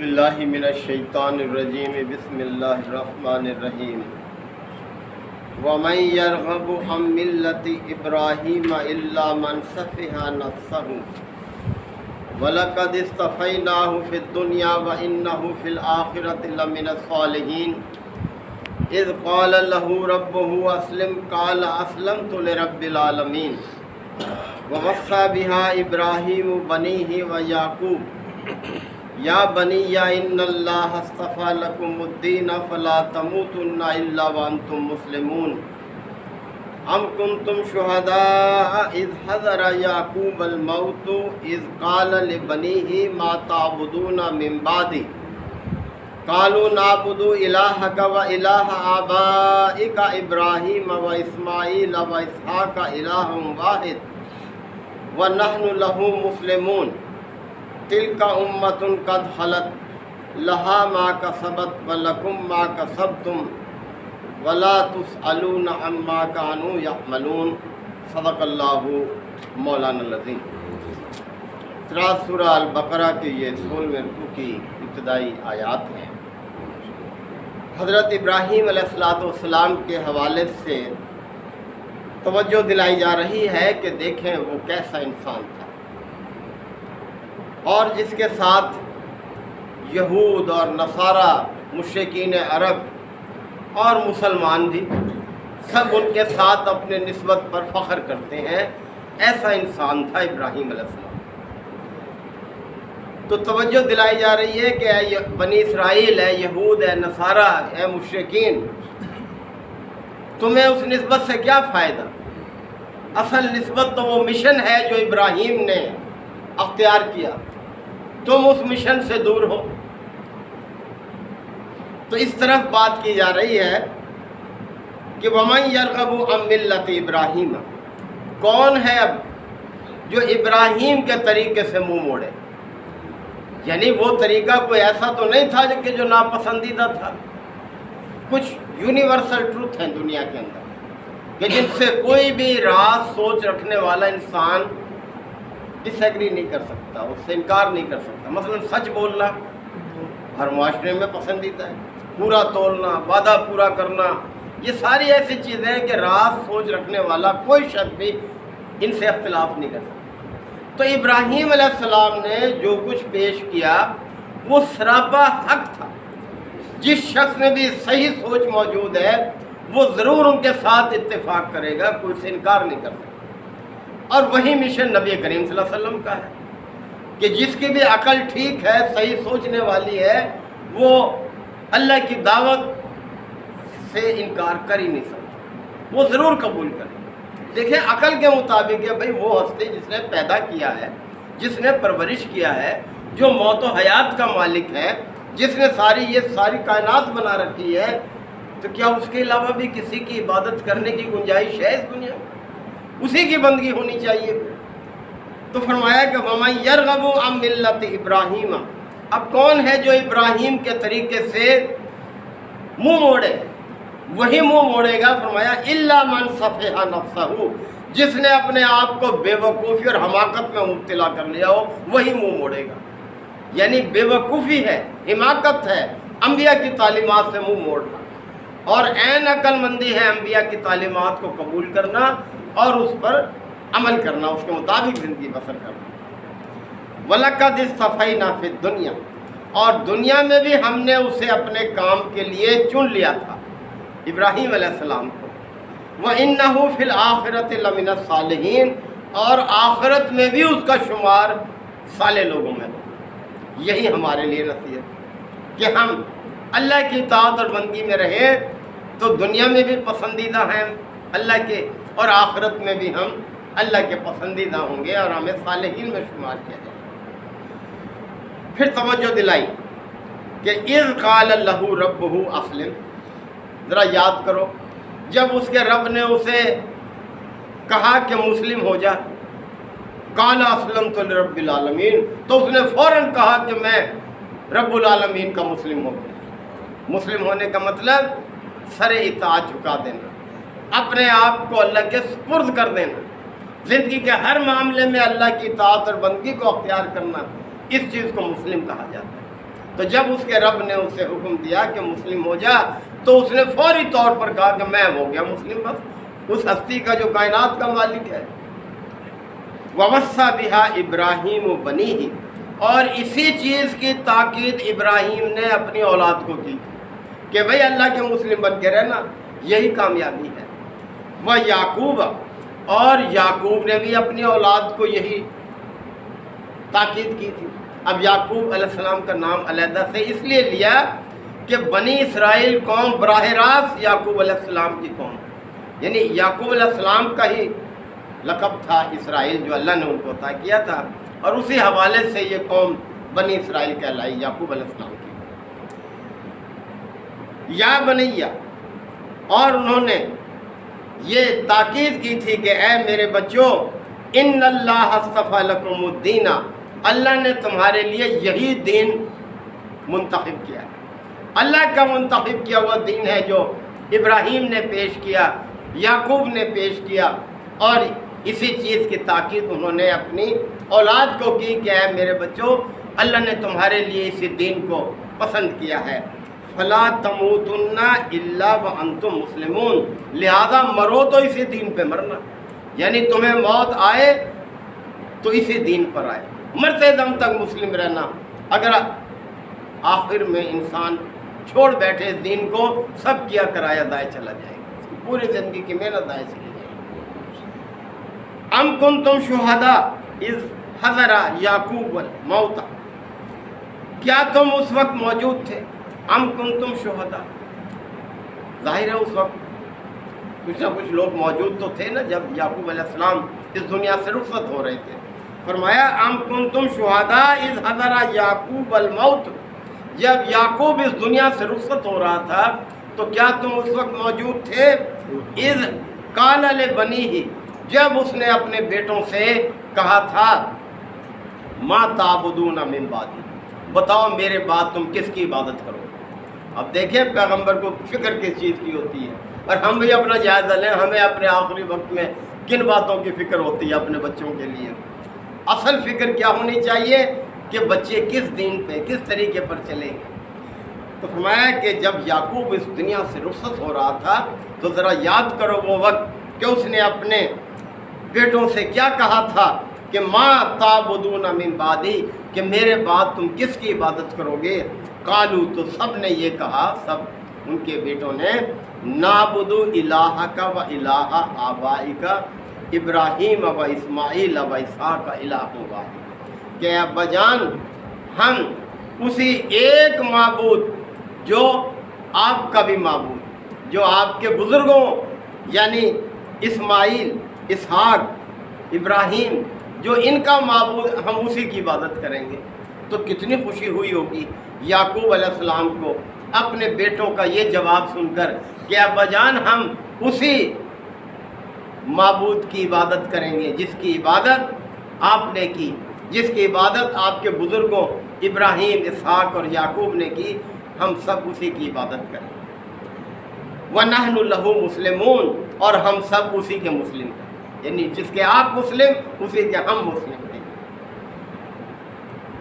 باللہ من الشیطان الرجیم بسم اللہ الرحمن الرحیم ومن یرغب عن ملت ابراہیم الا من سفہ نفسہ وَلَقَدِ اصْطَفَيْنَاهُ فِي الدُّنْيَا وَإِنَّهُ فِي الْآخِرَةِ لَمِنَ الصَّالِحِينَ إِذْ قَالَ لَهُ رَبُّهُ أَسْلِمْ قَالَ أَسْلَمْتُ لِرَبِّ الْعَالَمِينَ وَوَصَّى بِهَا إِبْرَاهِيمُ بَنِيهِ وَيَعْقُوبُ يَا بَنِيَّ إِنَّ اللَّهَ اصْطَفَى لَكُمُ الدِّينَ فَلَا تَمُوتُنَّ إِلَّا وَأَنْتُمْ مُسْلِمُونَ أَمْ كُنْتُمْ شُهَدَاءَ إِذْ حَضَرَ يَعْقُوبَ الْمَوْتُ إِذْ قَالَ لِبَنِيهِ مَا تَعْبُدُونَ مِنْ بَعْدِي قَالُوا نَعْبُدُ إِلَٰهَكَ وَإِلَٰهَ آبَائِكَ إِبْرَاهِيمَ وَإِسْمَاعِيلَ وَإِسْحَاقَ إِلَٰهٌ وَاحِدٌ وَنَحْنُ لَهُ مُسْلِمُونَ تِلْكَ أُمَّةٌ قَدْ خَلَتْ لَهَا مَا كَسَبَتْ وَلَكُمْ مَا كَسَبْتُمْ وَلَا تُسْأَلُونَ عَمَّا كَانُوا يَعْمَلُونَ صدق اللہ مولانا العظیم۔ سورہ البقرہ کی یہ 16ویں رکوع کی ابتدائی آیات ہیں۔ حضرت ابراہیم علیہ السلام کے حوالے سے توجہ دلائی جا رہی ہے کہ دیکھیں وہ کیسا انسان تھا، اور جس کے ساتھ یہود اور نصارہ مشرکین عرب اور مسلمان بھی سب ان کے ساتھ اپنے نسبت پر فخر کرتے ہیں، ایسا انسان تھا ابراہیم علیہ السلام۔ تو توجہ دلائی جا رہی ہے کہ اے بنی اسرائیل، اے یہود، اے نصارہ، اے مشرکین، تمہیں اس نسبت سے کیا فائدہ؟ اصل نسبت تو وہ مشن ہے جو ابراہیم نے اختیار کیا، تم اس مشن سے دور ہو۔ تو اس طرف بات کی جا رہی ہے کہ وَمَن يَرْغَبُ عَن مِلَّةِ إِبْرَاهِيمَ، کون ہے اب جو ابراہیم کے طریقے سے منہ موڑے؟ یعنی وہ طریقہ کوئی ایسا تو نہیں تھا کہ جو ناپسندیدہ تھا۔ کچھ یونیورسل ٹروتھ ہیں دنیا کے اندر کہ جن سے کوئی بھی راز سوچ رکھنے والا انسان ڈس ایگری نہیں کر سکتا، اس سے انکار نہیں کر سکتا۔ مثلا سچ بولنا ہر معاشرے میں پسندیدہ ہے، پورا تولنا، وعدہ پورا کرنا، یہ ساری ایسی چیزیں ہیں کہ راز سوچ رکھنے والا کوئی شخص بھی ان سے اختلاف نہیں کر سکتا۔ تو ابراہیم علیہ السلام نے جو کچھ پیش کیا وہ سراپا حق تھا۔ جس شخص میں بھی صحیح سوچ موجود ہے وہ ضرور ان کے ساتھ اتفاق کرے گا، کوئی سے انکار نہیں کر سکتا۔ اور وہی مشن نبی کریم صلی اللہ علیہ وسلم کا ہے کہ جس کی بھی عقل ٹھیک ہے، صحیح سوچنے والی ہے، وہ اللہ کی دعوت سے انکار کر ہی نہیں سکتا، وہ ضرور قبول کرے۔ دیکھیں عقل کے مطابق ہے بھائی، وہ ہستی جس نے پیدا کیا ہے، جس نے پرورش کیا ہے، جو موت و حیات کا مالک ہے، جس نے یہ ساری کائنات بنا رکھی ہے، تو کیا اس کے علاوہ بھی کسی کی عبادت کرنے کی گنجائش ہے اس دنیا میں؟ اسی کی بندگی ہونی چاہیے۔ تو فرمایا کہ وَمَن يَرْغَبُ عَن مِلَّةِ إِبْرَاهِيمَ، اب کون ہے جو ابراہیم کے طریقے سے منہ موڑے؟ وہی منہ موڑے گا، فرمایا إِلَّا مَنْ سَفِهَ نَفْسَهُ، جس نے اپنے آپ کو بے وقوفی اور حماقت میں مبتلا کر لیا ہو، وہی منہ موڑے گا۔ یعنی بے وقوفی ہے، حماقت ہے انبیاء کی تعلیمات سے منہ موڑنا، اور عین عقل مندی ہے انبیاء کی تعلیمات کو قبول کرنا اور اس پر عمل کرنا، اس کے مطابق زندگی بسر کرنا۔ وَلَقَدِ اصْطَفَيْنَا فِي الدُّنْيَا، اور دنیا میں بھی ہم نے اسے اپنے کام کے لیے چن لیا تھا، ابراہیم علیہ السلام کو۔ وَإِنَّهُ فِي الْآخِرَةِ لَمِنَ الصَّالِحِينَ، اور آخرت میں بھی اس کا شمار صالح لوگوں میں ہو۔ یہی ہمارے لیے نصیحت کہ ہم اللہ کی اطاعت اور بندگی میں رہیں تو دنیا میں بھی پسندیدہ ہیں اللہ کے، اور آخرت میں بھی ہم اللہ کے پسندیدہ ہوں گے اور ہمیں صالحین میں شمار کیا جائے۔ پھر توجہ دلائی کہ اذ قال لہ ربہ اسلم، ذرا یاد کرو جب اس کے رب نے اسے کہا کہ مسلم ہو جا، قال اسلمت لرب العالمین، تو اس نے فوراً کہا کہ میں رب العالمین کا مسلم ہو گیا۔ مسلم ہونے کا مطلب سر اطاعت جھکا دینا، اپنے آپ کو اللہ کے سپرد کر دینا، زندگی کے ہر معاملے میں اللہ کی اطاعت اور بندگی کو اختیار کرنا، اس چیز کو مسلم کہا جاتا ہے۔ تو جب اس کے رب نے اسے حکم دیا کہ مسلم ہو جا تو اس نے فوری طور پر کہا کہ میں ہو گیا مسلم، بس اس ہستی کا جو کائنات کا مالک ہے۔ وَوَصَّى بِهَا ابراہیم بَنِيهِ، اور اسی چیز کی تاکید ابراہیم نے اپنی اولاد کو کی کہ بھئی اللہ کے مسلم بن کے رہنا، یہی کامیابی ہے۔ وہ یعقوب، اور یعقوب نے بھی اپنی اولاد کو یہی تاکید کی تھی۔ اب یعقوب علیہ السلام کا نام علیحدہ سے اس لیے لیا کہ بنی اسرائیل قوم براہ راست یعقوب علیہ السلام کی قوم، یعنی یعقوب علیہ السلام کا ہی لقب تھا اسرائیل جو اللہ نے ان کو عطا کیا تھا، اور اسی حوالے سے یہ قوم بنی اسرائیل کہلائی یعقوب علیہ السلام کی۔ یا بنیہ، اور انہوں نے یہ تاکید کی تھی کہ اے میرے بچوں، ان اللہ اصطفیٰ لکم الدین، اللہ نے تمہارے لیے یہی دین منتخب کیا، اللہ کا منتخب کیا ہوا دین ہے جو ابراہیم نے پیش کیا، یعقوب نے پیش کیا، اور اسی چیز کی تاکید انہوں نے اپنی اولاد کو کی کہ اے میرے بچوں، اللہ نے تمہارے لیے اسی دین کو پسند کیا ہے۔ فلا تموتن الا وانتم مسلمون، لہذا مرو تو اسی دین پہ مرنا، یعنی تمہیں موت آئے تو اسی دین پر آئے، مرتے دم تک مسلم رہنا۔ اگر آخر میں انسان چھوڑ بیٹھے اس دین کو، سب کیا کرایا ضائع چلا جائے گا، اس کی پوری زندگی کی محنت ضائع چلی جائے گی۔ ام کنتم شہداء اذ حضر یعقوب الموت، کیا تم اس وقت موجود تھے؟ ام کنتم شہداء، ظاہر ہے اس وقت کچھ نہ کچھ لوگ موجود تو تھے نا جب یعقوب علیہ السلام اس دنیا سے رخصت ہو رہے تھے۔ فرمایا ام کنتم شہداء اذ حضر یعقوب الموت، جب یعقوب اس دنیا سے رخصت ہو رہا تھا تو کیا تم اس وقت موجود تھے؟ اذ قال لبنیہ، جب اس نے اپنے بیٹوں سے کہا تھا ما تعبدون من بعدی، بتاؤ میرے بعد تم کس کی عبادت کرو۔ اب دیکھیں پیغمبر کو فکر کس چیز کی ہوتی ہے، اور ہم بھی اپنا جائزہ لیں، ہمیں اپنے آخری وقت میں کن باتوں کی فکر ہوتی ہے اپنے بچوں کے لیے۔ اصل فکر کیا ہونی چاہیے کہ بچے کس دین پہ کس طریقے پر چلیں گے۔ تو فرمایا کہ جب یعقوب اس دنیا سے رخصت ہو رہا تھا تو ذرا یاد کرو وہ وقت کہ اس نے اپنے بیٹوں سے کیا کہا تھا کہ ما تعبدون من بعدی، کہ میرے بعد تم کس کی عبادت کرو گے؟ قالو، تو سب نے یہ کہا، سب ان کے بیٹوں نے، نعبد الہک و الہ آبائک ابراہیم و اسماعیل و اسحاق الہ واحد، کہ ابا جان ہم اسی ایک معبود جو آپ کا بھی معبود، جو آپ کے بزرگوں یعنی اسماعیل، اسحاق، ابراہیم، جو ان کا معبود، ہم اسی کی عبادت کریں گے۔ تو کتنی خوشی ہوئی ہوگی یعقوب علیہ السلام کو اپنے بیٹوں کا یہ جواب سن کر کہ ابا جان ہم اسی معبود کی عبادت کریں گے جس کی عبادت آپ نے کی، جس کی عبادت آپ کے بزرگوں ابراہیم، اسحاق اور یعقوب نے کی، ہم سب اسی کی عبادت کریں۔ وَنَحْنُ لَهُ مُسْلِمُونَ، اور ہم سب اسی کے مسلم ہیں، یعنی جس کے آپ مسلم اسی کے ہم مسلم ہیں۔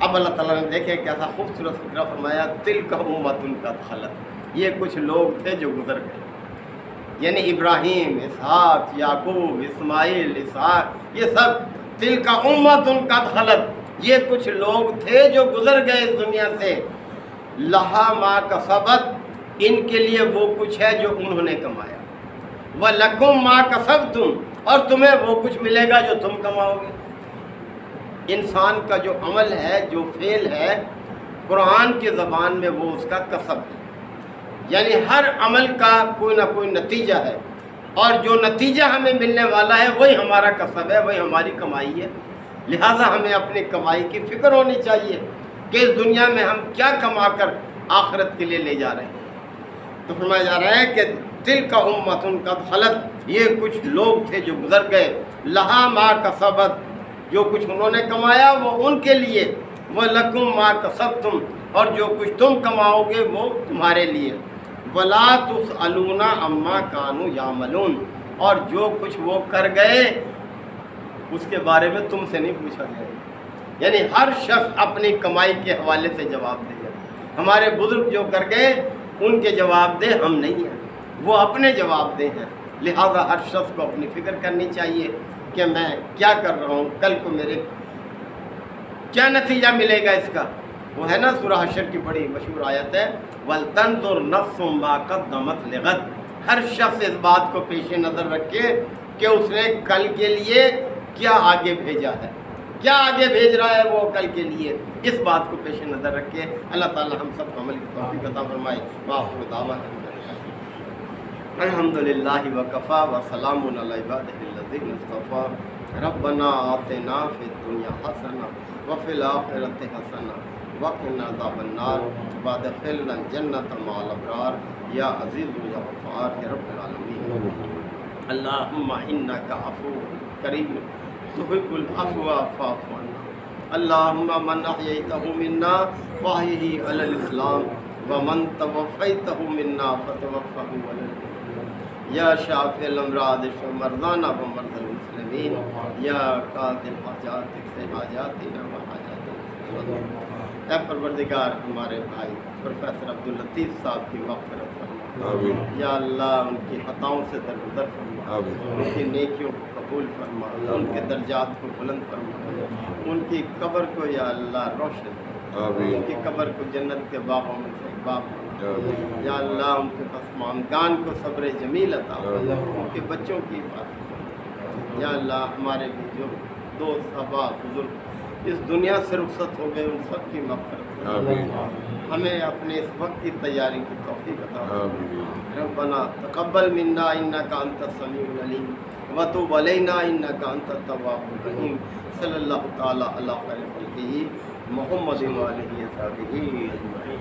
اب اللہ تعالیٰ نے دیکھے کیسا خوبصورت فکرہ فرمایا، تِلْکَ أُمَّةٌ قَدْ خَلَتْ، یہ کچھ لوگ تھے جو گزر گئے، یعنی ابراہیم، اسحاق، یعقوب، اسماعیل، اسحاق، یہ سب تِلْکَ أُمَّةٌ قَدْ خَلَتْ، یہ کچھ لوگ تھے جو گزر گئے اس دنیا سے، لَہَا مَا کَسَبَتْ، ان کے لیے وہ کچھ ہے جو انہوں نے کمایا، وَلَكُمْ مَا كَسَبْتُمْ، اور تمہیں وہ کچھ ملے گا جو تم کماؤ گے۔ انسان کا جو عمل ہے، جو فعل ہے، قرآن کی زبان میں وہ اس کا کسب ہے، یعنی ہر عمل کا کوئی نہ کوئی نتیجہ ہے، اور جو نتیجہ ہمیں ملنے والا ہے وہی ہمارا کسب ہے، وہی ہماری کمائی ہے۔ لہٰذا ہمیں اپنی کمائی کی فکر ہونی چاہیے کہ اس دنیا میں ہم کیا کما کر آخرت کے لیے لے جا رہے ہیں۔ تو فرمایا جا رہا ہے کہ تِلْکَ أُمَّةٌ قَدْ خَلَتْ، یہ کچھ لوگ تھے جو گزر گئے، لَہَا مَا كَسَبَتْ، جو کچھ انہوں نے کمایا وہ ان کے لیے، وَلَكُمْ مَا كَسَبْتُمْ، اور جو کچھ تم کماؤ گے وہ تمہارے لیے، وَلَا تُسْأَلُونَ عَمَّا كَانُوا يَعْمَلُونَ، اور جو کچھ وہ کر گئے اس کے بارے میں تم سے نہیں پوچھا گیا، یعنی ہر شخص اپنی کمائی کے حوالے سے جواب دے گا۔ ہمارے بزرگ جو کر گئے ان کے جواب دہ ہم نہیں ہیں، وہ اپنے جواب دہ ہیں۔ لہذا ہر شخص کو اپنی فکر کرنی چاہیے کہ میں کیا کر رہا ہوں، کل کو میرے کیا نتیجہ ملے گا اس کا۔ وہ ہے نا سورہ حشر کی بڑی مشہور آیت ہے، وَلْتَنْظُرْ نَفْسٌ مَا قَدَّمَتْ لِغَدٍ۔ ہر شخص اس بات کو پیش نظر رکھے کہ اس نے کل کے لیے کیا آگے بھیجا ہے، کیا آگے بھیج رہا ہے وہ کل کے لیے، اس بات کو پیش نظر رکھے۔ اللہ تعالی ہم سب کو عمل کی توفیق عطا فرمائے۔ وآخر دعوانا الحمدللہ وکفیٰ وسلام علی عبادہ الذین اصطفیٰ۔ ربنا آتنا فی الدنیا حسنہ وفی الآخرۃ حسنہ وقنا عذاب النار وادخلنا الجنۃ مع الابرار یا عزیز یا غفار یا رب العالمین۔ اللہم انک عفو کریم تحب العفو فاعف عنا۔ اللہم من احییتہ منا فاحیہ علی الاسلام ومن توفیتہ منا فتوفہ علی الایمان۔ یا شافی الامراض اشف مرضانا ومرضى المسلمین یا قاضی الحاجات اقض حاجاتنا وحاجات المسلمین۔ اے پروردگار ہمارے بھائی پروفیسر عبداللطیف صاحب کی مغفرت فرما، یا اللہ ان کی خطاؤں سے درگزر فرما، ان کی نیکیوں کو قبول فرما، ان کے درجات کو بلند فرما، ان کی قبر کو یا اللہ روشن فرما، ان کی قبر کو جنت کے باغوں میں سے ایک باغ فرما، یا اللہ ان کے پسماندگان کو صبر جمیل عطا فرما، ان کے بچوں کی حفاظت فرما، یا اللہ ہمارے بھی جو دوست احباب بزرگ اس دنیا سے رخصت ہو گئے ان سب کی مغفرت فرما، ہمیں اپنے اس وقت کی تیاری کی توفیق عطا فرما۔ ربنا تقبل منا انک انت السمیع العلیم وتب علینا انک انت التواب الرحیم۔ صلی اللہ تعالی علی خیر خلقہ محمد وآلہ وصحبہ اجمعین۔